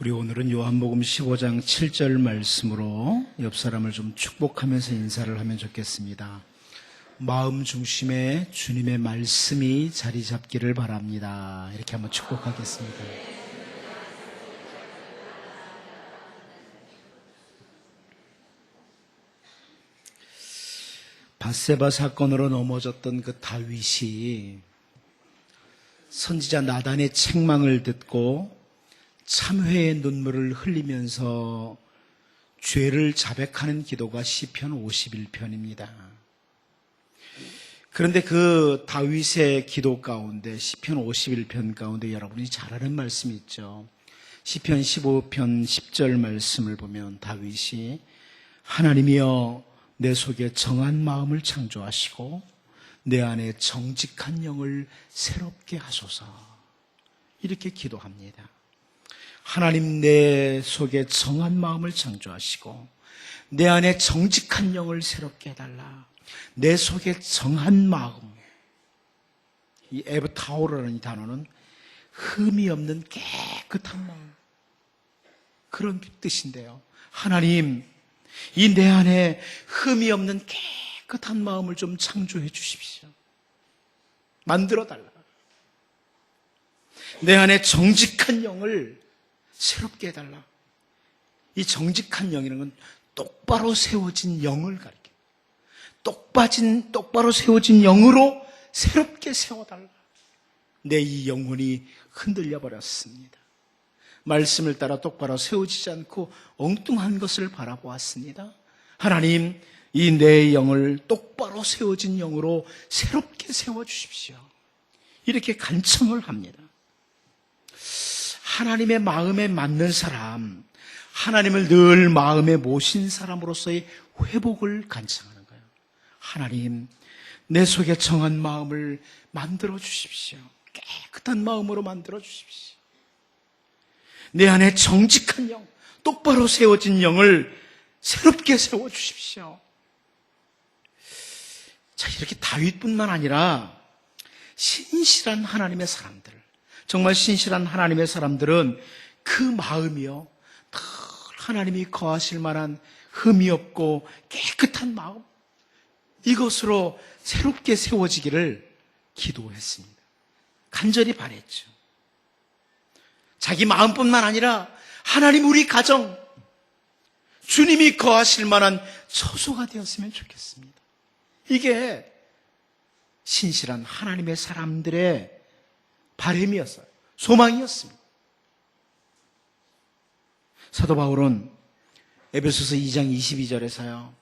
우리 오늘은 요한복음 15장 7절 말씀으로 옆 사람을 좀 축복하면서 인사를 하면 좋겠습니다. 마음 중심에 주님의 말씀이 자리 잡기를 바랍니다. 이렇게 한번 축복하겠습니다. 밧세바 사건으로 넘어졌던 그 다윗이 선지자 나단의 책망을 듣고 참회의 눈물을 흘리면서 죄를 자백하는 기도가 시편 51편입니다. 그런데 그 다윗의 기도 가운데 시편 51편 가운데 여러분이 잘 아는 말씀이 있죠. 시편 15편 10절 말씀을 보면 다윗이 하나님이여 내 속에 정한 마음을 창조하시고 내 안에 정직한 영을 새롭게 하소서, 이렇게 기도합니다. 하나님, 내 속에 정한 마음을 창조하시고 내 안에 정직한 영을 새롭게 해달라. 내 속에 정한 마음, 이 에브타오르라는 이 단어는 흠이 없는 깨끗한 마음, 그런 뜻인데요. 하나님, 이 내 안에 흠이 없는 깨끗한 마음을 좀 창조해 주십시오. 만들어 달라. 내 안에 정직한 영을 새롭게 해달라. 이 정직한 영이라는 건 똑바로 세워진 영을 가리켜요. 똑바로 세워진 영으로 새롭게 세워달라. 내 이 영혼이 흔들려 버렸습니다. 말씀을 따라 똑바로 세워지지 않고 엉뚱한 것을 바라보았습니다. 하나님, 이 내 영을 똑바로 세워진 영으로 새롭게 세워주십시오. 이렇게 간청을 합니다. 하나님의 마음에 맞는 사람, 하나님을 늘 마음에 모신 사람으로서의 회복을 간청하는 거예요. 하나님, 내 속에 정한 마음을 만들어 주십시오. 깨끗한 마음으로 만들어 주십시오. 내 안에 정직한 영, 똑바로 세워진 영을 새롭게 세워 주십시오. 자, 이렇게 다윗뿐만 아니라 신실한 하나님의 사람들, 정말 신실한 하나님의 사람들은 그 마음이요, 늘 하나님이 거하실 만한 흠이 없고 깨끗한 마음, 이것으로 새롭게 세워지기를 기도했습니다. 간절히 바랬죠. 자기 마음뿐만 아니라 하나님, 우리 가정, 주님이 거하실 만한 처소가 되었으면 좋겠습니다. 이게 신실한 하나님의 사람들의 바람이었어요. 소망이었습니다. 사도 바울은 에베소서 2장 22절에서요,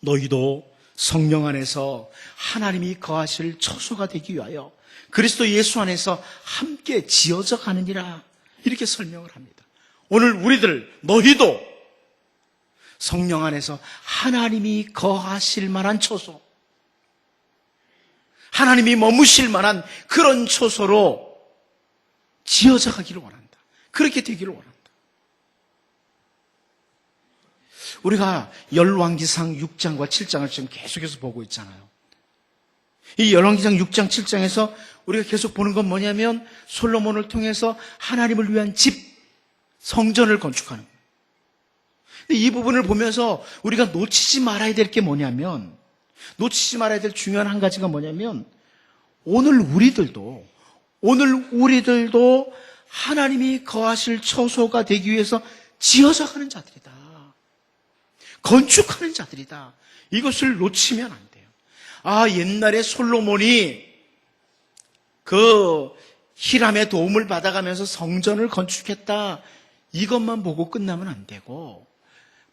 너희도 성령 안에서 하나님이 거하실 처소가 되기 위하여 그리스도 예수 안에서 함께 지어져 가느니라, 이렇게 설명을 합니다. 오늘 우리들, 너희도 성령 안에서 하나님이 거하실 만한 처소, 하나님이 머무실 만한 그런 처소로 지어져 가기를 원한다. 그렇게 되기를 원한다. 우리가 열왕기상 6장과 7장을 지금 계속해서 보고 있잖아요. 이 열왕기상 6장 7장에서 우리가 계속 보는 건 뭐냐면 솔로몬을 통해서 하나님을 위한 집, 성전을 건축하는 거예요. 근데 이 부분을 보면서 우리가 놓치지 말아야 될 게 뭐냐면, 놓치지 말아야 될 중요한 한 가지가 뭐냐면, 오늘 우리들도 하나님이 거하실 처소가 되기 위해서 지어져 가는 자들이다. 건축하는 자들이다. 이것을 놓치면 안 돼요. 아, 옛날에 솔로몬이 그 히람의 도움을 받아가면서 성전을 건축했다, 이것만 보고 끝나면 안 되고,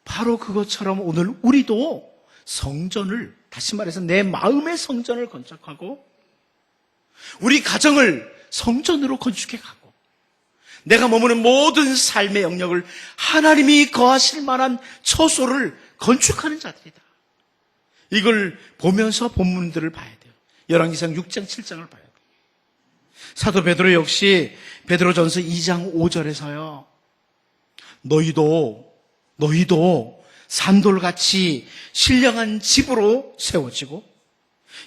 바로 그것처럼 오늘 우리도 성전을, 다시 말해서 내 마음의 성전을 건축하고 우리 가정을 성전으로 건축해 가고 내가 머무는 모든 삶의 영역을 하나님이 거하실 만한 처소를 건축하는 자들이다. 이걸 보면서 본문들을 봐야 돼요. 열왕기상 6장 7장을 봐야 돼요. 사도 베드로 역시 베드로전서 2장 5절에서요, 너희도 산돌같이 신령한 집으로 세워지고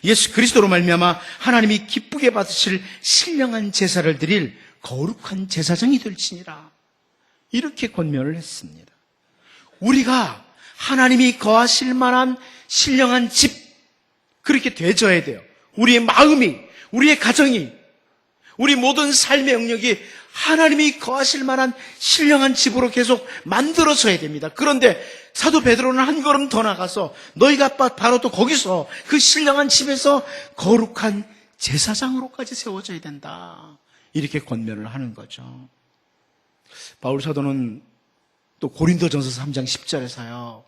예수 그리스도로 말미암아 하나님이 기쁘게 받으실 신령한 제사를 드릴 거룩한 제사장이 될지니라. 이렇게 권면을 했습니다. 우리가 하나님이 거하실 만한 신령한 집, 그렇게 되져야 돼요. 우리의 마음이, 우리의 가정이, 우리 모든 삶의 영역이 하나님이 거하실 만한 신령한 집으로 계속 만들어져야 됩니다. 그런데 사도 베드로는 한 걸음 더 나가서 너희가 바로 또 거기서 그 신령한 집에서 거룩한 제사장으로까지 세워져야 된다. 이렇게 권면을 하는 거죠. 바울 사도는 또 고린도전서 3장 10절에서요.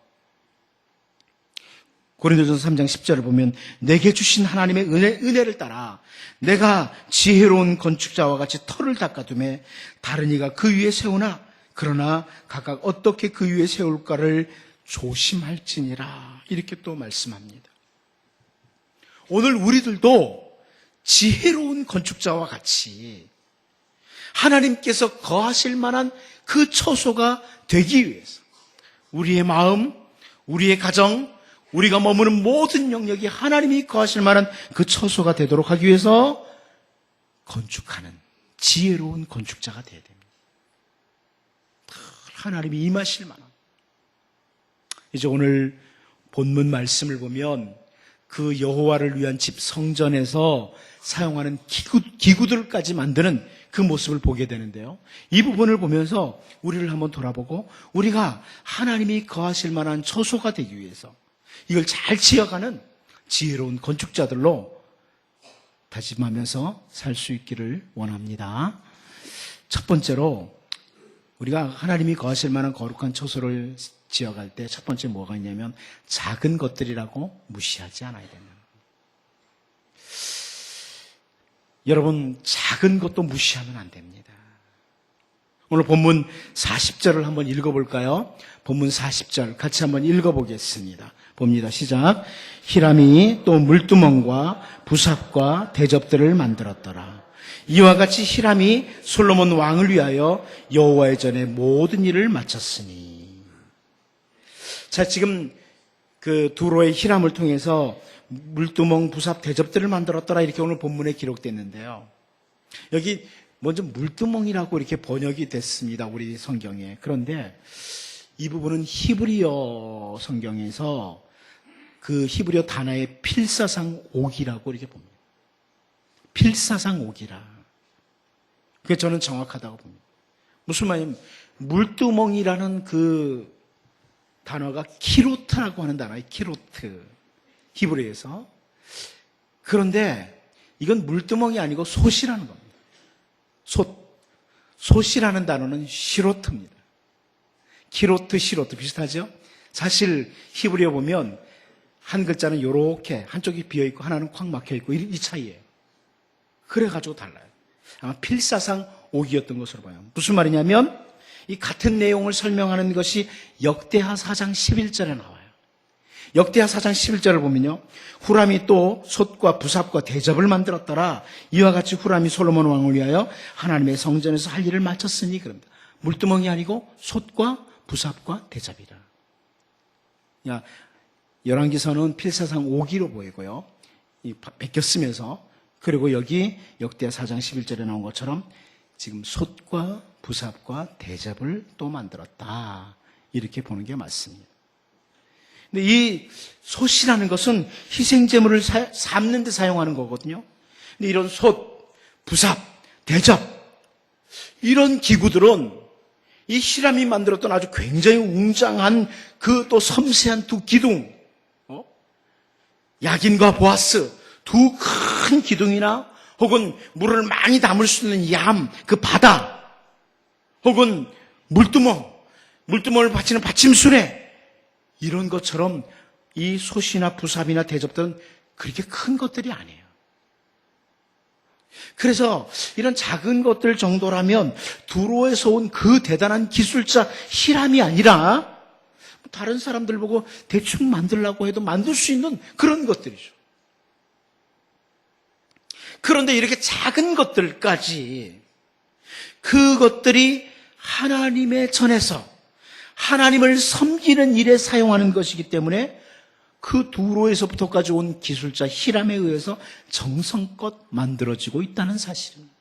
고린도전서 3장 10절을 보면 내게 주신 하나님의 은혜를 따라 내가 지혜로운 건축자와 같이 터를 닦아두매 다른 이가 그 위에 세우나 그러나 각각 어떻게 그 위에 세울까를 조심할지니라. 이렇게 또 말씀합니다. 오늘 우리들도 지혜로운 건축자와 같이 하나님께서 거하실 만한 그 처소가 되기 위해서 우리의 마음, 우리의 가정, 우리가 머무는 모든 영역이 하나님이 거하실 만한 그 처소가 되도록 하기 위해서 건축하는 지혜로운 건축자가 되어야 됩니다. 하나님이 임하실 만한. 이제 오늘 본문 말씀을 보면 그 여호와를 위한 집 성전에서 사용하는 기구들까지 만드는 그 모습을 보게 되는데요. 이 부분을 보면서 우리를 한번 돌아보고 우리가 하나님이 거하실 만한 처소가 되기 위해서 이걸 잘 지어가는 지혜로운 건축자들로 다짐하면서 살 수 있기를 원합니다. 첫 번째로 우리가 하나님이 거하실 만한 거룩한 처소를 지어갈 때 첫 번째 뭐가 있냐면 작은 것들이라고 무시하지 않아야 됩니다. 여러분, 작은 것도 무시하면 안 됩니다. 오늘 본문 40절을 한번 읽어볼까요? 본문 40절 같이 한번 읽어보겠습니다. 봅니다. 시작. 히람이 또 물두멍과 부삽과 대접들을 만들었더라. 이와 같이 히람이 솔로몬 왕을 위하여 여호와의 전에 모든 일을 마쳤으니. 자, 지금 그 두로의 히람을 통해서 물두멍, 부삽, 대접들을 만들었더라. 이렇게 오늘 본문에 기록됐는데요. 여기 먼저 물두멍이라고 이렇게 번역이 됐습니다. 우리 성경에. 그런데 이 부분은 히브리어 성경에서 그 히브리어 단어의 필사상 옥이라고 이렇게 봅니다. 필사상 옥이라. 그게 저는 정확하다고 봅니다. 무슨 말이냐면 물두멍이라는 그 단어가 키로트라고 하는 단어예요. 키로트. 히브리어에서. 그런데 이건 물두멍이 아니고 솥이라는 겁니다. 솥이라는 단어는 시로트입니다. 키로트, 시로트 비슷하죠? 사실 히브리어 보면 한 글자는 이렇게 한쪽이 비어있고 하나는 콱 막혀있고 이 차이예요. 그래가지고 달라요. 아마 필사상 옥이었던 것으로 봐요. 무슨 말이냐면 이 같은 내용을 설명하는 것이 역대하 4장 11절에 나와요. 역대하 4장 11절을 보면요. 후람이 또 솥과 부삽과 대접을 만들었더라. 이와 같이 후람이 솔로몬 왕을 위하여 하나님의 성전에서 할 일을 마쳤으니 그럽니다. 물두멍이 아니고 솥과 부삽과 대접이라. 열왕기서는 필사상 5기로 보이고요. 베껴 쓰면서 그리고 여기 역대하 4장 11절에 나온 것처럼 지금 솥과 부삽과 대접을 또 만들었다. 이렇게 보는 게 맞습니다. 근데 이 솥이라는 것은 희생제물을 삶는 데 사용하는 거거든요. 근데 이런 솥, 부삽, 대접 이런 기구들은 이 히람이 만들었던 아주 굉장히 웅장한 그 또 섬세한 두 기둥, 야긴과 보아스 두 큰 기둥이나 혹은 물을 많이 담을 수 있는 얌, 그 바다 혹은 물두멍을 받치는 받침수레 이런 것처럼 이 솥이나 부삽이나 대접들은 그렇게 큰 것들이 아니에요. 그래서 이런 작은 것들 정도라면 두로에서 온 그 대단한 기술자 히람이 아니라 다른 사람들 보고 대충 만들려고 해도 만들 수 있는 그런 것들이죠. 그런데 이렇게 작은 것들까지 그것들이 하나님의 전에서 하나님을 섬기는 일에 사용하는 것이기 때문에 그 두로에서부터까지 온 기술자 히람에 의해서 정성껏 만들어지고 있다는 사실입니다.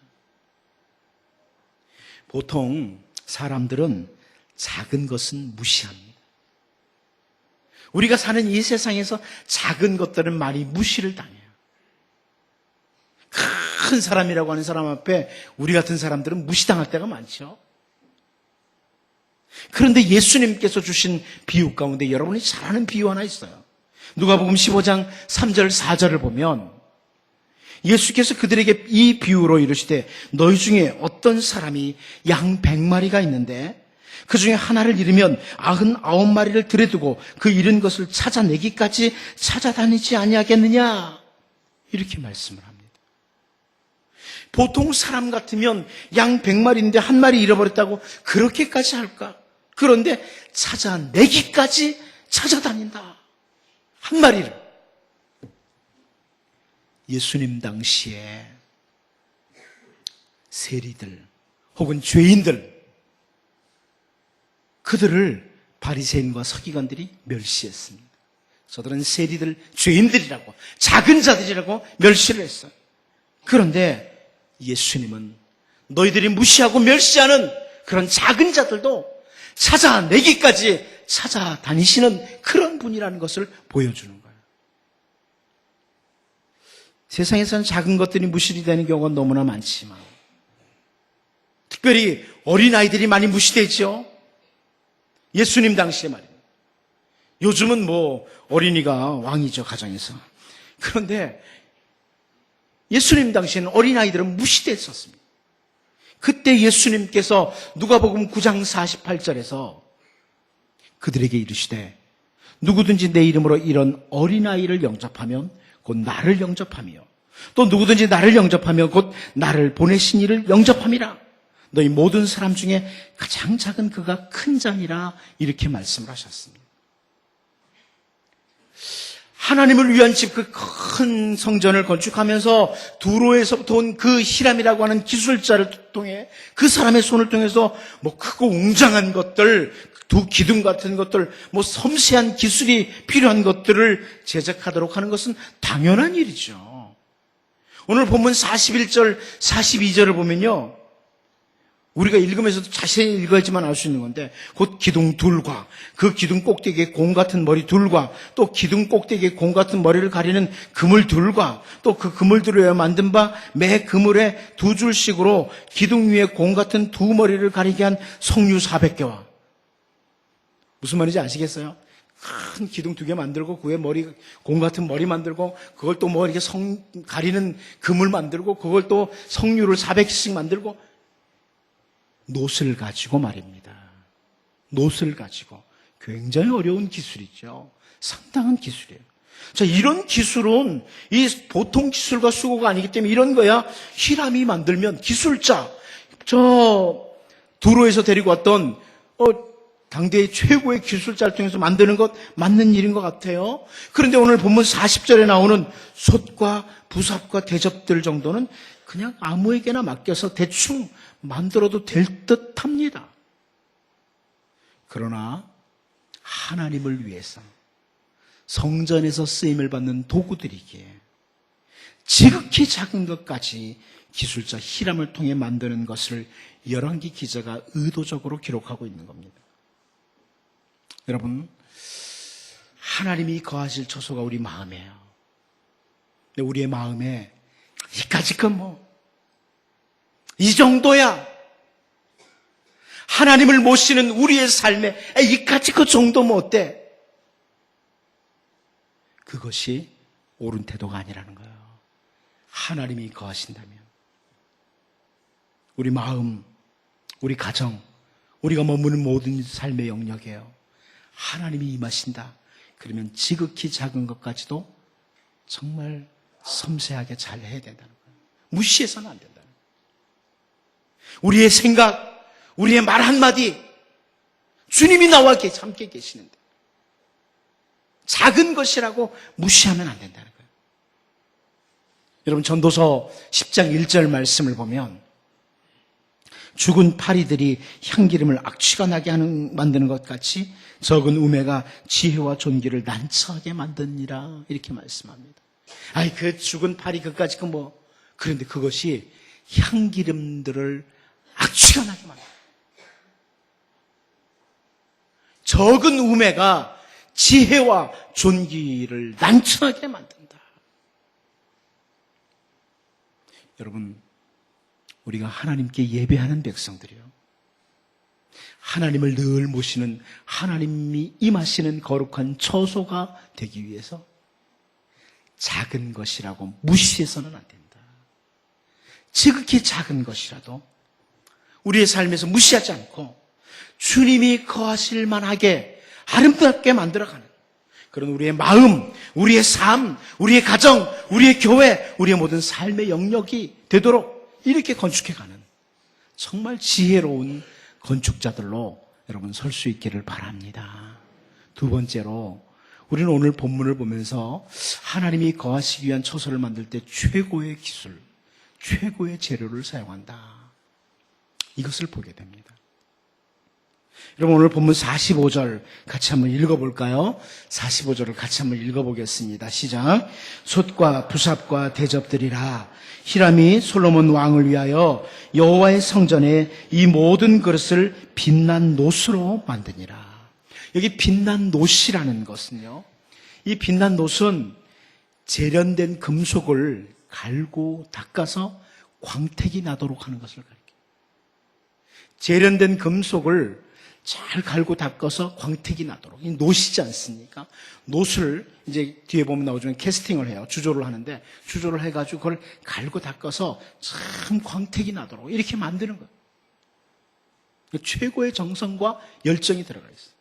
보통 사람들은 작은 것은 무시합니다. 우리가 사는 이 세상에서 작은 것들은 많이 무시를 당해요. 큰 사람이라고 하는 사람 앞에 우리 같은 사람들은 무시당할 때가 많죠. 그런데 예수님께서 주신 비유 가운데 여러분이 잘 아는 비유 하나 있어요. 누가복음 15장 3절 4절을 보면 예수께서 그들에게 이 비유로 이르시되 너희 중에 어떤 사람이 양 100마리가 있는데 그 중에 하나를 잃으면 99마리를 들여두고 그 잃은 것을 찾아내기까지 찾아다니지 아니하겠느냐, 이렇게 말씀을 합니다. 보통 사람 같으면 양 100마리인데 한 마리 잃어버렸다고 그렇게까지 할까? 그런데 찾아내기까지 찾아다닌다, 한 마리를. 예수님 당시에 세리들 혹은 죄인들, 그들을 바리새인과 서기관들이 멸시했습니다. 저들은 세리들, 죄인들이라고, 작은 자들이라고 멸시를 했어요. 그런데 예수님은 너희들이 무시하고 멸시하는 그런 작은 자들도 찾아내기까지 찾아다니시는 그런 분이라는 것을 보여주는 거예요. 세상에서는 작은 것들이 무시이 되는 경우가 너무나 많지만 특별히 어린아이들이 많이 무시되죠. 예수님 당시에 말입니다. 요즘은 어린이가 왕이죠, 가정에서. 그런데 예수님 당시에는 어린아이들은 무시됐었습니다. 그때 예수님께서 누가복음 9장 48절에서 그들에게 이르시되 누구든지 내 이름으로 이런 어린아이를 영접하면 곧 나를 영접하며 또 누구든지 나를 영접하며 곧 나를 보내신 이를 영접함이라. 너희 모든 사람 중에 가장 작은 그가 큰 자니라, 이렇게 말씀을 하셨습니다. 하나님을 위한 집, 그 큰 성전을 건축하면서 두로에서부터 온 그 히람이라고 하는 기술자를 통해 그 사람의 손을 통해서 크고 웅장한 것들, 두 기둥 같은 것들, 섬세한 기술이 필요한 것들을 제작하도록 하는 것은 당연한 일이죠. 오늘 본문 41절, 42절을 보면요, 우리가 읽으면서도 자세히 읽어야지만 알 수 있는 건데, 곧 기둥 둘과 그 기둥 꼭대기에 공 같은 머리 둘과 또 기둥 꼭대기에 공 같은 머리를 가리는 그물 둘과 또 그 그물들을 만든 바 매 그물에 두 줄씩으로 기둥 위에 공 같은 두 머리를 가리게 한 석류 400개와. 무슨 말인지 아시겠어요? 큰 기둥 2개 만들고 그 위에 공 같은 머리 만들고 그걸 또 이렇게 가리는 그물 만들고 그걸 또 석류를 400개씩 만들고, 놋을 가지고 말입니다. 놋을 가지고. 굉장히 어려운 기술이죠. 상당한 기술이에요. 자, 이런 기술은 이 보통 기술과 수고가 아니기 때문에 이런 거야 히람이 만들면 기술자, 두로에서 데리고 왔던 당대의 최고의 기술자를 통해서 만드는 것 맞는 일인 것 같아요. 그런데 오늘 본문 40절에 나오는 솥과 부삽과 대접들 정도는 그냥 아무에게나 맡겨서 대충 만들어도 될 듯합니다. 그러나 하나님을 위해서 성전에서 쓰임을 받는 도구들이기에 지극히 작은 것까지 기술자 히람을 통해 만드는 것을 열왕기 기자가 의도적으로 기록하고 있는 겁니다. 여러분, 하나님이 거하실 처소가 우리 마음이에요. 근데 우리의 마음에 이까짓 건 이 정도야. 하나님을 모시는 우리의 삶에 이까짓 것 정도면 어때? 그것이 옳은 태도가 아니라는 거예요. 하나님이 거하신다면 우리 마음, 우리 가정, 우리가 머무는 모든 삶의 영역이에요. 하나님이 임하신다. 그러면 지극히 작은 것까지도 정말 섬세하게 잘 해야 된다는 거예요. 무시해서는 안 된다는 거예요. 우리의 생각, 우리의 말 한마디, 주님이 나와 함께 계시는데 작은 것이라고 무시하면 안 된다는 거예요. 여러분, 전도서 10장 1절 말씀을 보면 죽은 파리들이 향기름을 악취가 나게 만드는 것 같이 적은 우매가 지혜와 존귀를 난처하게 만드니라, 이렇게 말씀합니다. 그 죽은 파리 그까짓 그런데 그것이 향기름들을 악취가 나게 만든다. 적은 우매가 지혜와 존귀를 난처하게 만든다. 여러분, 우리가 하나님께 예배하는 백성들이요, 하나님을 늘 모시는, 하나님이 임하시는 거룩한 처소가 되기 위해서 작은 것이라고 무시해서는 안 된다. 지극히 작은 것이라도 우리의 삶에서 무시하지 않고 주님이 거하실 만하게 아름답게 만들어가는 그런 우리의 마음, 우리의 삶, 우리의 가정, 우리의 교회, 우리의 모든 삶의 영역이 되도록 이렇게 건축해가는 정말 지혜로운 건축자들로 여러분 설 수 있기를 바랍니다. 두 번째로, 우리는 오늘 본문을 보면서 하나님이 거하시기 위한 처소를 만들 때 최고의 기술, 최고의 재료를 사용한다, 이것을 보게 됩니다. 여러분, 오늘 본문 45절 같이 한번 읽어볼까요? 45절을 같이 한번 읽어보겠습니다. 시작. 솥과 부삽과 대접들이라. 히람이 솔로몬 왕을 위하여 여호와의 성전에 이 모든 그릇을 빛난 놋으로 만드니라. 여기 빛난 놋이라는 것은요, 이 빛난 놋은 재련된 금속을 갈고 닦아서 광택이 나도록 하는 것을 가리켜요. 재련된 금속을 잘 갈고 닦아서 광택이 나도록. 이 놋이지 않습니까? 놋을 이제 뒤에 보면 나오지만 캐스팅을 해요. 주조를 하는데, 주조를 해가지고 그걸 갈고 닦아서 참 광택이 나도록 이렇게 만드는 거예요. 최고의 정성과 열정이 들어가 있어요.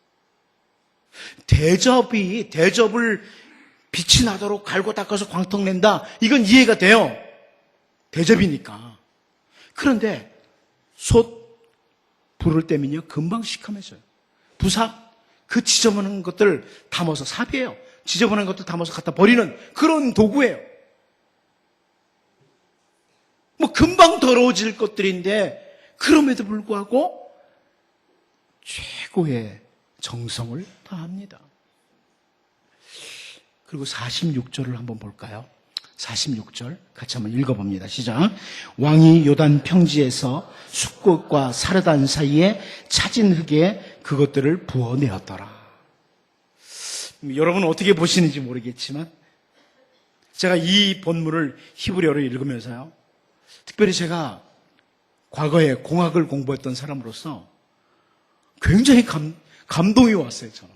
대접을 빛이 나도록 갈고 닦아서 광택 낸다, 이건 이해가 돼요. 대접이니까. 그런데 솥 불을 때면요, 금방 시커매져요. 부삽, 그 지저분한 것들 담아서, 삽이에요. 지저분한 것들 담아서 갖다 버리는 그런 도구예요. 뭐 금방 더러워질 것들인데, 그럼에도 불구하고 최고의 정성을 다합니다. 그리고 46절을 한번 볼까요? 46절 같이 한번 읽어봅니다. 시작. 왕이 요단 평지에서 숫꽃과 사르단 사이에 차진 흙에 그것들을 부어내었더라. 여러분 어떻게 보시는지 모르겠지만, 제가 이 본문을 히브리어로 읽으면서요, 특별히 제가 과거에 공학을 공부했던 사람으로서 굉장히 감동이 왔어요. 저는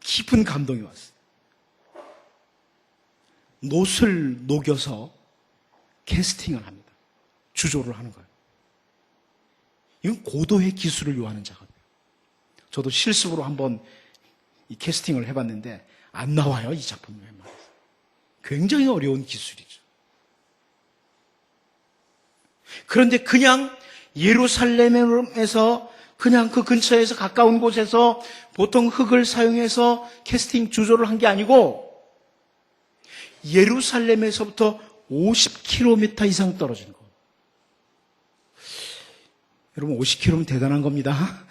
깊은 감동이 왔어요. 놋을 녹여서 캐스팅을 합니다. 주조를 하는 거예요. 이건 고도의 기술을 요하는 작업이에요. 저도 실습으로 한번 이 캐스팅을 해봤는데 안 나와요, 이 작품이. 굉장히 어려운 기술이죠. 그런데 그냥 예루살렘에서 그냥 그 근처에서 가까운 곳에서 보통 흙을 사용해서 캐스팅 주조를 한 게 아니고, 예루살렘에서부터 50km 이상 떨어진 거. 여러분 50km면 대단한 겁니다.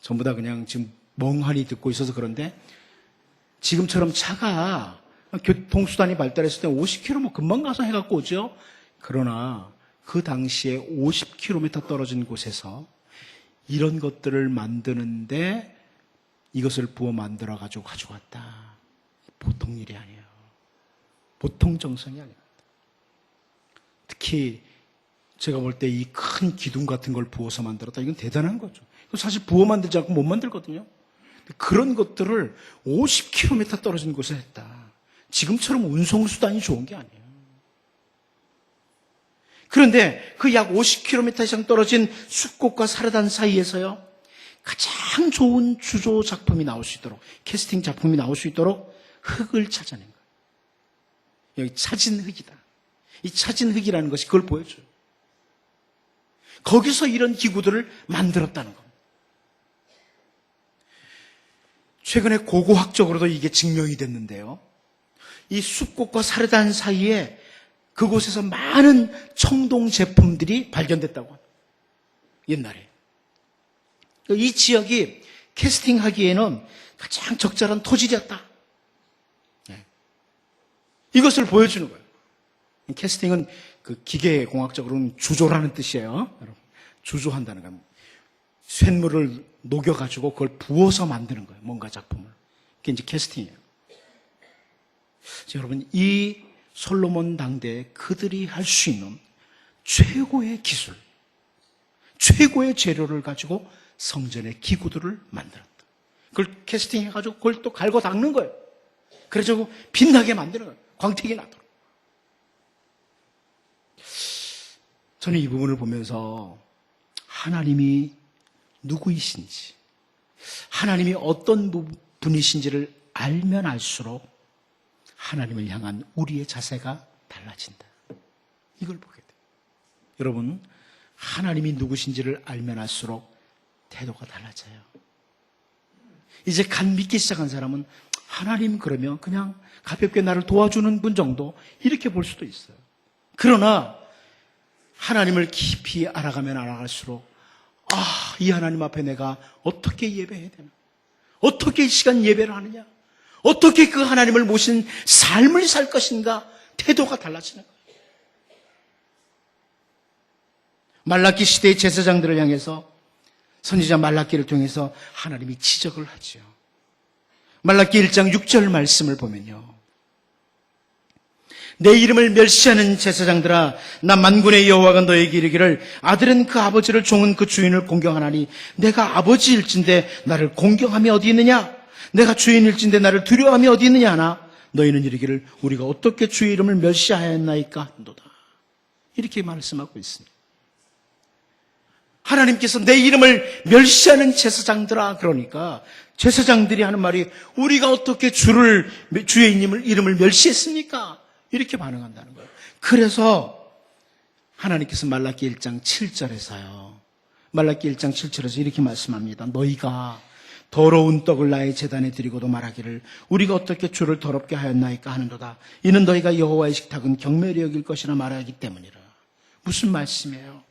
전부 다 그냥 지금 멍하니 듣고 있어서 그런데, 지금처럼 차가 교통수단이 발달했을 때 50km 뭐 금방 가서 해갖고 오죠. 그러나 그 당시에 50km 떨어진 곳에서 이런 것들을 만드는데 이것을 부어 만들어가지고 가져왔다. 보통 일이 아니에요. 보통 정성이 아닙니다. 특히 제가 볼 때 이 큰 기둥 같은 걸 부어서 만들었다, 이건 대단한 거죠. 사실 부어 만들지 않고 못 만들거든요. 그런 것들을 50km 떨어진 곳에 했다. 지금처럼 운송수단이 좋은 게 아니에요. 그런데 그 약 50km 이상 떨어진 숫꽃과 사르단 사이에서요, 가장 좋은 주조 작품이 나올 수 있도록, 캐스팅 작품이 나올 수 있도록 흙을 찾아낸 거예요. 여기 차진 흙이다. 이 차진 흙이라는 것이 그걸 보여줘요. 거기서 이런 기구들을 만들었다는 겁니다. 최근에 고고학적으로도 이게 증명이 됐는데요, 이 숫꽃과 사르단 사이에 그곳에서 많은 청동 제품들이 발견됐다고 합니다. 옛날에. 이 지역이 캐스팅하기에는 가장 적절한 토질이었다. 이것을 보여주는 거예요. 캐스팅은 그 기계공학적으로는 주조라는 뜻이에요. 여러분. 주조한다는 겁니다. 쇳물을 녹여가지고 그걸 부어서 만드는 거예요. 뭔가 작품을. 그게 이제 캐스팅이에요. 여러분, 이 솔로몬 당대에 그들이 할 수 있는 최고의 기술, 최고의 재료를 가지고 성전의 기구들을 만들었다. 그걸 캐스팅해가지고 그걸 또 갈고 닦는 거예요. 그래서 빛나게 만드는 거예요. 광택이 나도록. 저는 이 부분을 보면서 하나님이 누구이신지, 하나님이 어떤 분이신지를 알면 알수록 하나님을 향한 우리의 자세가 달라진다. 이걸 보게 돼요. 여러분, 하나님이 누구신지를 알면 알수록 태도가 달라져요. 이제 간 믿기 시작한 사람은 하나님 그러면 그냥 가볍게 나를 도와주는 분 정도 이렇게 볼 수도 있어요. 그러나 하나님을 깊이 알아가면 알아갈수록 이 하나님 앞에 내가 어떻게 예배해야 되나? 어떻게 이 시간 예배를 하느냐? 어떻게 그 하나님을 모신 삶을 살 것인가? 태도가 달라지는 거예요. 말라기 시대의 제사장들을 향해서 선지자 말라기를 통해서 하나님이 지적을 하죠. 말라기 1장 6절 말씀을 보면요. 내 이름을 멸시하는 제사장들아, 나 만군의 여호와가 너에게 이르기를 아들은 그 아버지를 종은 그 주인을 공경하나니 내가 아버지일진데 나를 공경함이 어디 있느냐? 내가 주인일진데 나를 두려워함이 어디 있느냐 하나 너희는 이르기를 우리가 어떻게 주의 이름을 멸시하였나이까 한도다. 이렇게 말씀하고 있습니다. 하나님께서 내 이름을 멸시하는 제사장들아, 그러니까 제사장들이 하는 말이 우리가 어떻게 주의 이름을 멸시했습니까? 이렇게 반응한다는 거예요. 그래서 하나님께서 말라기 1장 7절에서요. 말라기 1장 7절에서 이렇게 말씀합니다. 너희가 더러운 떡을 나의 제단에 드리고도 말하기를 우리가 어떻게 주를 더럽게 하였나이까 하는도다. 이는 너희가 여호와의 식탁은 경멸히 여길 것이라 말하기 때문이라. 무슨 말씀이에요?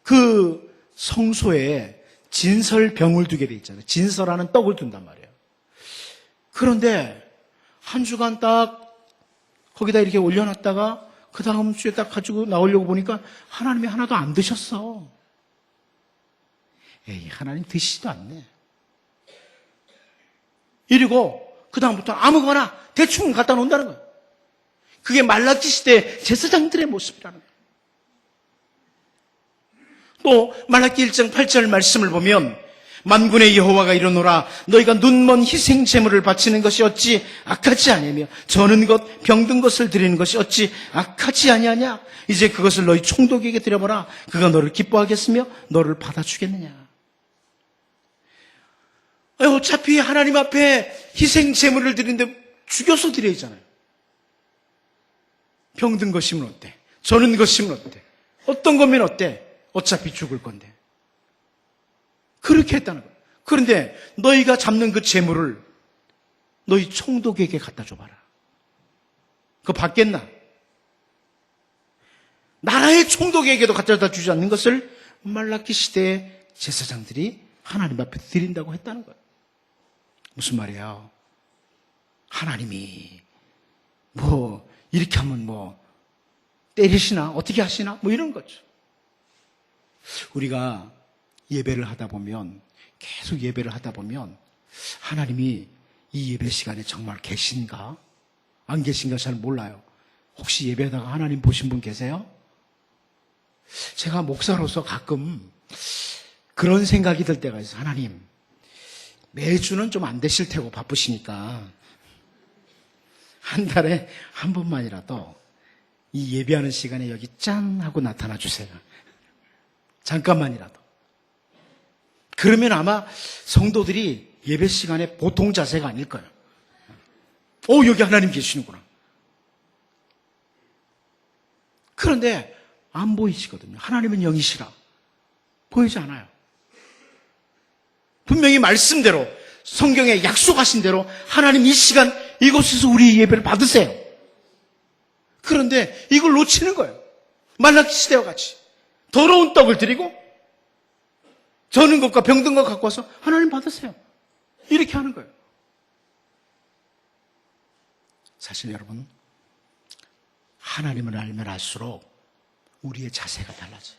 그 성소에 진설병을 두게 돼 있잖아요. 진설하는 떡을 둔단 말이에요. 그런데 한 주간 딱 거기다 이렇게 올려놨다가 그 다음 주에 딱 가지고 나오려고 보니까 하나님이 하나도 안 드셨어. 에이, 하나님 드시지도 않네. 이러고 그 다음부터 아무거나 대충 갖다 놓는다는 거예요. 그게 말라기 시대 제사장들의 모습이라는 거예요. 또 말라기 1장 8절 말씀을 보면 만군의 여호와가 이르노라 너희가 눈먼 희생 제물을 바치는 것이 어찌 악하지 아니하며 저는 것 병든 것을 드리는 것이 어찌 악하지 아니하냐. 이제 그것을 너희 총독에게 드려보라. 그가 너를 기뻐하겠으며 너를 받아주겠느냐. 어차피 하나님 앞에 희생 제물을 드리는데 죽여서 드려야잖아요. 병든 것이면 어때? 저는 것이면 어때? 어떤 거면 어때? 어차피 죽을 건데. 그렇게 했다는 거예요. 그런데 너희가 잡는 그 재물을 너희 총독에게 갖다 줘봐라. 그거 받겠나? 나라의 총독에게도 갖다 주지 않는 것을 말라기 시대의 제사장들이 하나님 앞에 드린다고 했다는 거예요. 무슨 말이에요? 하나님이 이렇게 하면 때리시나? 어떻게 하시나? 이런 거죠. 우리가 예배를 하다 보면, 계속 예배를 하다 보면 하나님이 이 예배 시간에 정말 계신가? 안 계신가 잘 몰라요. 혹시 예배하다가 하나님 보신 분 계세요? 제가 목사로서 가끔 그런 생각이 들 때가 있어요. 하나님, 매주는 좀 안 되실 테고 바쁘시니까 한 달에 한 번만이라도 이 예배하는 시간에 여기 짠 하고 나타나 주세요. 잠깐만이라도. 그러면 아마 성도들이 예배 시간에 보통 자세가 아닐 거예요. 여기 하나님 계시는구나. 그런데 안 보이시거든요. 하나님은 영이시라. 보이지 않아요. 분명히 말씀대로 성경에 약속하신 대로 하나님 이 시간 이곳에서 우리 예배를 받으세요. 그런데 이걸 놓치는 거예요. 말라기 시대와 같이 더러운 떡을 드리고 저는 것과 병든 것 갖고 와서 하나님 받으세요. 이렇게 하는 거예요. 사실 여러분, 하나님을 알면 알수록 우리의 자세가 달라져요.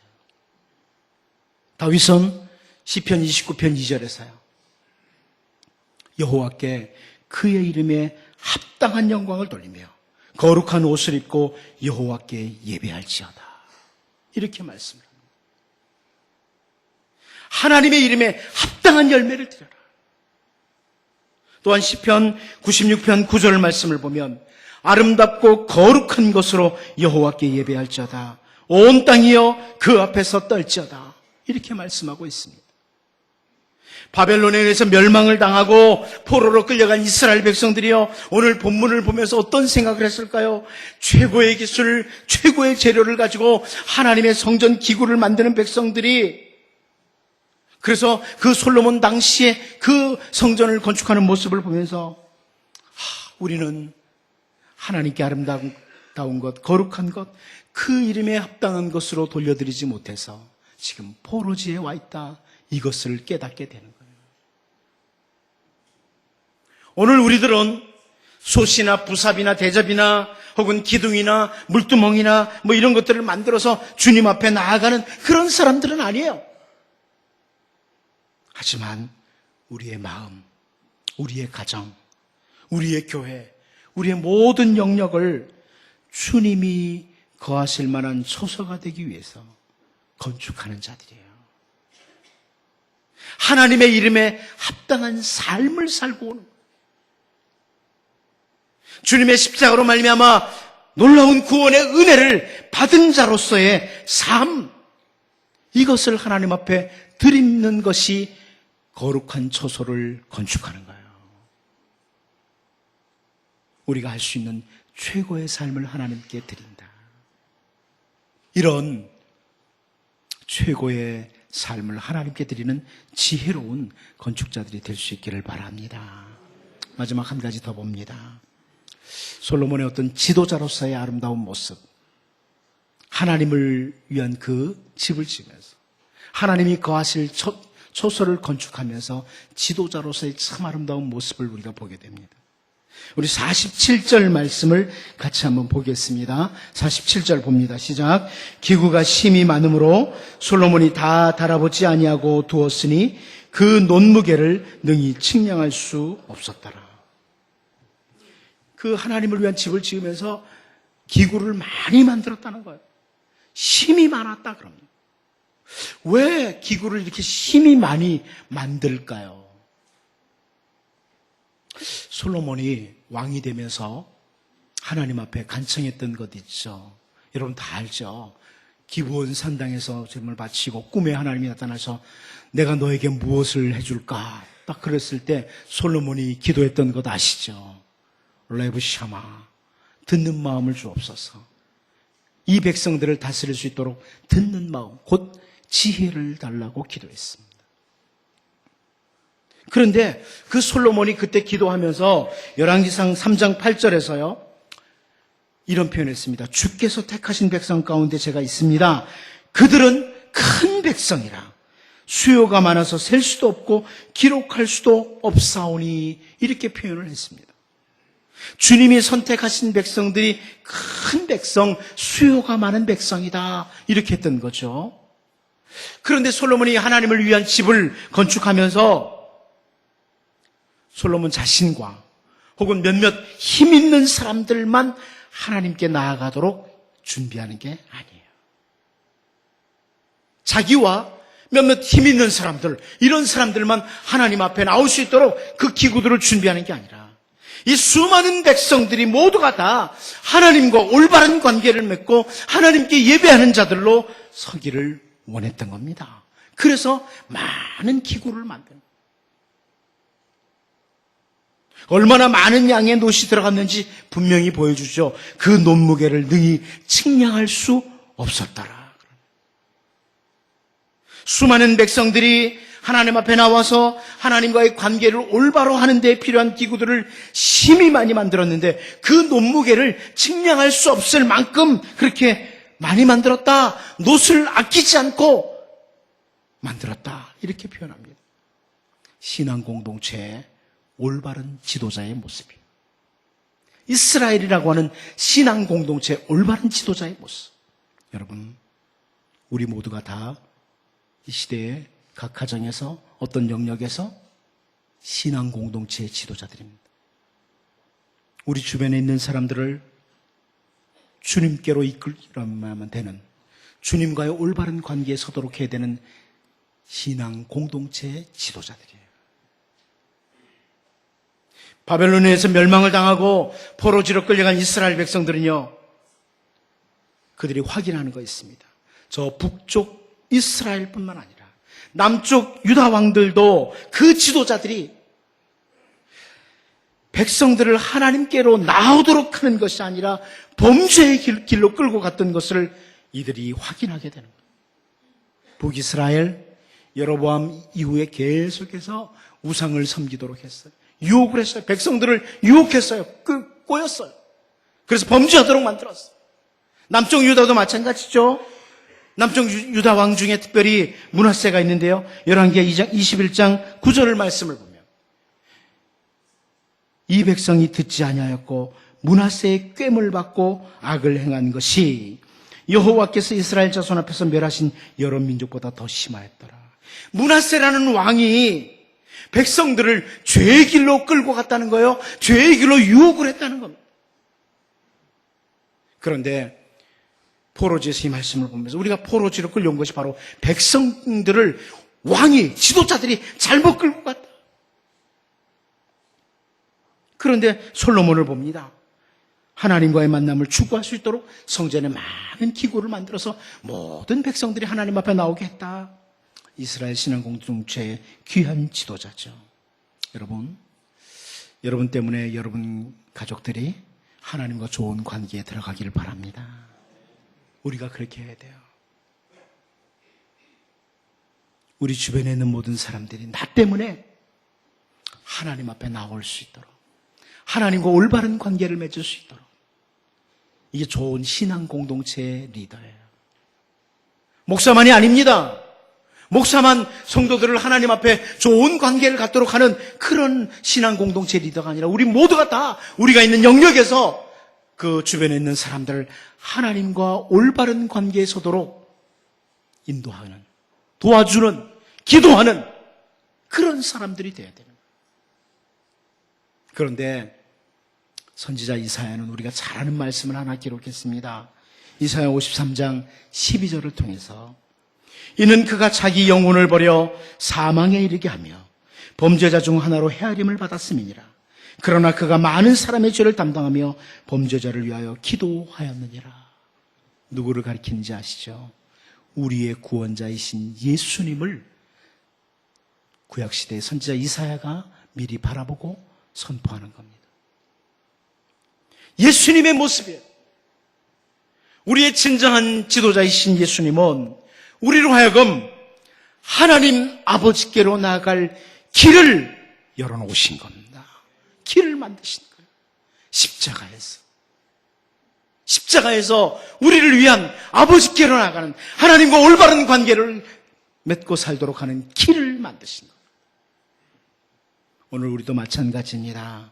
다윗은 시편 29편 2절에서요. 여호와께 그의 이름에 합당한 영광을 돌리며 거룩한 옷을 입고 여호와께 예배할지어다. 이렇게 말씀합니다. 하나님의 이름에 합당한 열매를 드려라. 또한 시편 96편 9절 말씀을 보면 아름답고 거룩한 것으로 여호와께 예배할지어다. 온 땅이여 그 앞에서 떨지어다. 이렇게 말씀하고 있습니다. 바벨론에 의해서 멸망을 당하고 포로로 끌려간 이스라엘 백성들이요, 오늘 본문을 보면서 어떤 생각을 했을까요? 최고의 기술, 최고의 재료를 가지고 하나님의 성전 기구를 만드는 백성들이, 그래서 그 솔로몬 당시에 그 성전을 건축하는 모습을 보면서 우리는 하나님께 아름다운 것, 거룩한 것, 그 이름에 합당한 것으로 돌려드리지 못해서 지금 포로지에 와 있다, 이것을 깨닫게 되는 거예요. 오늘 우리들은 솥이나 부삽이나 대접이나 혹은 기둥이나 물두멍이나 뭐 이런 것들을 만들어서 주님 앞에 나아가는 그런 사람들은 아니에요. 하지만 우리의 마음, 우리의 가정, 우리의 교회, 우리의 모든 영역을 주님이 거하실 만한 초소가 되기 위해서 건축하는 자들이에요. 하나님의 이름에 합당한 삶을 살고 오는 거예요. 주님의 십자가로 말미암아 놀라운 구원의 은혜를 받은 자로서의 삶, 이것을 하나님 앞에 드리는 것이 거룩한 초소를 건축하는 거예요. 우리가 할 수 있는 최고의 삶을 하나님께 드린다. 이런 최고의 삶을 하나님께 드리는 지혜로운 건축자들이 될 수 있기를 바랍니다. 마지막 한 가지 더 봅니다. 솔로몬의 어떤 지도자로서의 아름다운 모습, 하나님을 위한 그 집을 지으면서 하나님이 거하실 초소를 건축하면서 지도자로서의 참 아름다운 모습을 우리가 보게 됩니다. 우리 47절 말씀을 같이 한번 보겠습니다. 47절 봅니다. 시작. 기구가 심히 많으므로 솔로몬이 다 달아보지 아니하고 두었으니 그 논무게를 능히 측량할 수 없었더라. 그 하나님을 위한 집을 지으면서 기구를 많이 만들었다는 거예요. 힘이 많았다 그럽니다. 왜 기구를 이렇게 힘이 많이 만들까요? 솔로몬이 왕이 되면서 하나님 앞에 간청했던 것 있죠. 여러분 다 알죠. 기브온 산당에서 제물을 바치고 꿈에 하나님이 나타나서 내가 너에게 무엇을 해줄까? 딱 그랬을 때 솔로몬이 기도했던 것 아시죠? 레브 샤마, 듣는 마음을 주옵소서. 이 백성들을 다스릴 수 있도록 듣는 마음, 곧 지혜를 달라고 기도했습니다. 그런데 그 솔로몬이 그때 기도하면서 열왕기상 3장 8절에서요 이런 표현했습니다. 주께서 택하신 백성 가운데 제가 있습니다. 그들은 큰 백성이라 수요가 많아서 셀 수도 없고 기록할 수도 없사오니, 이렇게 표현을 했습니다. 주님이 선택하신 백성들이 큰 백성, 수요가 많은 백성이다, 이렇게 했던 거죠. 그런데 솔로몬이 하나님을 위한 집을 건축하면서 솔로몬 자신과 혹은 몇몇 힘 있는 사람들만 하나님께 나아가도록 준비하는 게 아니에요. 자기와 몇몇 힘 있는 사람들, 이런 사람들만 하나님 앞에 나올 수 있도록 그 기구들을 준비하는 게 아니라 이 수많은 백성들이 모두가 다 하나님과 올바른 관계를 맺고 하나님께 예배하는 자들로 서기를 원했던 겁니다. 그래서 많은 기구를 만든, 얼마나 많은 양의 놋이 들어갔는지 분명히 보여주죠. 그 논무게를 능히 측량할 수 없었더라. 수많은 백성들이 하나님 앞에 나와서 하나님과의 관계를 올바로 하는 데 필요한 기구들을 심히 많이 만들었는데 그 논무게를 측량할 수 없을 만큼 그렇게 많이 만들었다. 놋을 아끼지 않고 만들었다. 이렇게 표현합니다. 신앙 공동체의 올바른 지도자의 모습이에요. 이스라엘이라고 하는 신앙 공동체의 올바른 지도자의 모습. 여러분, 우리 모두가 다 이 시대의 각 가정에서 어떤 영역에서 신앙 공동체의 지도자들입니다. 우리 주변에 있는 사람들을 주님께로 이끌어야만 되는, 주님과의 올바른 관계에 서도록 해야 되는 신앙 공동체의 지도자들이에요. 바벨론에서 멸망을 당하고 포로지로 끌려간 이스라엘 백성들은요, 그들이 확인하는 거 있습니다. 저 북쪽 이스라엘뿐만 아니라 남쪽 유다 왕들도 그 지도자들이 백성들을 하나님께로 나오도록 하는 것이 아니라 범죄의 길로 끌고 갔던 것을 이들이 확인하게 되는 거예요. 북이스라엘 여로보암 이후에 계속해서 우상을 섬기도록 했어요. 유혹을 했어요. 백성들을 유혹했어요. 꼬였어요. 그래서 범죄하도록 만들었어요. 남쪽 유다도 마찬가지죠. 남쪽 유다 왕 중에 특별히 므낫세가 있는데요. 열왕기하 21장 9절 말씀을 보면 이 백성이 듣지 아니하였고 므낫세의 꾀물 받고 악을 행한 것이 여호와께서 이스라엘 자손 앞에서 멸하신 여러 민족보다 더 심하였더라. 므낫세라는 왕이 백성들을 죄의 길로 끌고 갔다는 거예요. 죄의 길로 유혹을 했다는 겁니다. 그런데 포로지에서 이 말씀을 보면서 우리가 포로지로 끌려온 것이 바로 백성들을 왕이, 지도자들이 잘못 끌고 갔다. 그런데 솔로몬을 봅니다. 하나님과의 만남을 추구할 수 있도록 성전에 많은 기구를 만들어서 모든 백성들이 하나님 앞에 나오게 했다. 이스라엘 신앙 공동체의 귀한 지도자죠. 여러분 때문에 여러분 가족들이 하나님과 좋은 관계에 들어가기를 바랍니다. 우리가 그렇게 해야 돼요. 우리 주변에 있는 모든 사람들이 나 때문에 하나님 앞에 나올 수 있도록, 하나님과 올바른 관계를 맺을 수 있도록, 이게 좋은 신앙 공동체의 리더예요. 목사만이 아닙니다. 목사만 성도들을 하나님 앞에 좋은 관계를 갖도록 하는 그런 신앙 공동체 리더가 아니라 우리 모두가 다 우리가 있는 영역에서 그 주변에 있는 사람들을 하나님과 올바른 관계에 서도록 인도하는, 도와주는, 기도하는 그런 사람들이 되어야 되는 거예요. 그런데 선지자 이사야는 우리가 잘 아는 말씀을 하나 기록했습니다. 이사야 53장 12절을 통해서 이는 그가 자기 영혼을 버려 사망에 이르게 하며 범죄자 중 하나로 헤아림을 받았음이니라. 그러나 그가 많은 사람의 죄를 담당하며 범죄자를 위하여 기도하였느니라. 누구를 가리키는지 아시죠? 우리의 구원자이신 예수님을 구약시대의 선지자 이사야가 미리 바라보고 선포하는 겁니다. 예수님의 모습이에요. 우리의 진정한 지도자이신 예수님은 우리로 하여금 하나님 아버지께로 나아갈 길을 열어놓으신 겁니다. 길을 만드신 거예요. 십자가에서 우리를 위한 아버지께로 나가는, 하나님과 올바른 관계를 맺고 살도록 하는 길을 만드신 거예요. 오늘 우리도 마찬가지입니다.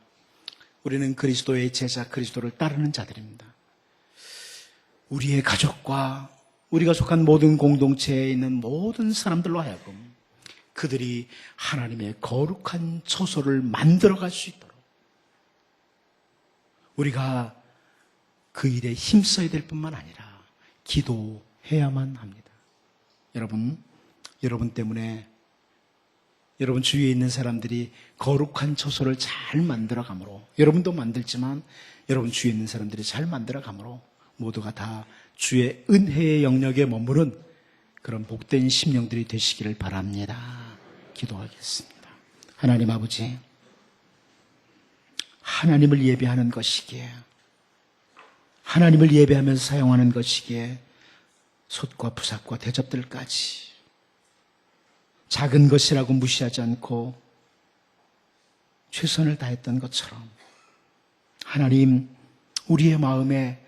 우리는 그리스도의 제자, 그리스도를 따르는 자들입니다. 우리의 가족과 우리가 속한 모든 공동체에 있는 모든 사람들로 하여금 그들이 하나님의 거룩한 처소를 만들어갈 수 있도록 우리가 그 일에 힘써야 될 뿐만 아니라 기도해야만 합니다. 여러분 때문에 여러분 주위에 있는 사람들이 거룩한 처소를 잘 만들어가므로, 여러분도 만들지만 여러분 주위에 있는 사람들이 잘 만들어가므로 모두가 다 주의 은혜의 영역에 머무른 그런 복된 심령들이 되시기를 바랍니다. 기도하겠습니다. 하나님 아버지, 하나님을 예배하는 것이기에, 하나님을 예배하면서 사용하는 것이기에 솥과 부삭과 대접들까지 작은 것이라고 무시하지 않고 최선을 다했던 것처럼 하나님, 우리의 마음에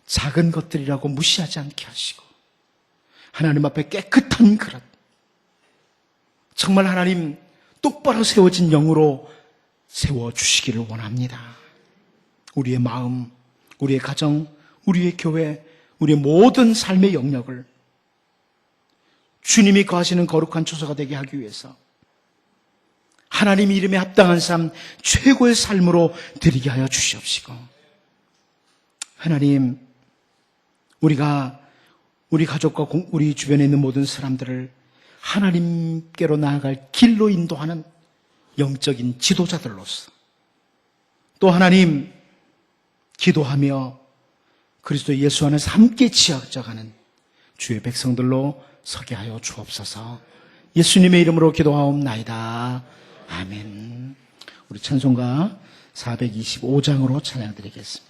작은 것들이라고 무시하지 않게 하시고 하나님 앞에 깨끗한 그릇, 정말 하나님 똑바로 세워진 영으로 세워주시기를 원합니다. 우리의 마음, 우리의 가정, 우리의 교회, 우리의 모든 삶의 영역을 주님이 거하시는 거룩한 처소가 되게 하기 위해서 하나님 이름에 합당한 삶, 최고의 삶으로 드리게 하여 주시옵시고, 하나님, 우리가 우리 가족과 우리 주변에 있는 모든 사람들을 하나님께로 나아갈 길로 인도하는 영적인 지도자들로서, 또 하나님, 기도하며 그리스도 예수 안에서 함께 지어져가는 주의 백성들로 서게 하여 주옵소서. 예수님의 이름으로 기도하옵나이다. 아멘. 우리 찬송가 425장으로 찬양드리겠습니다.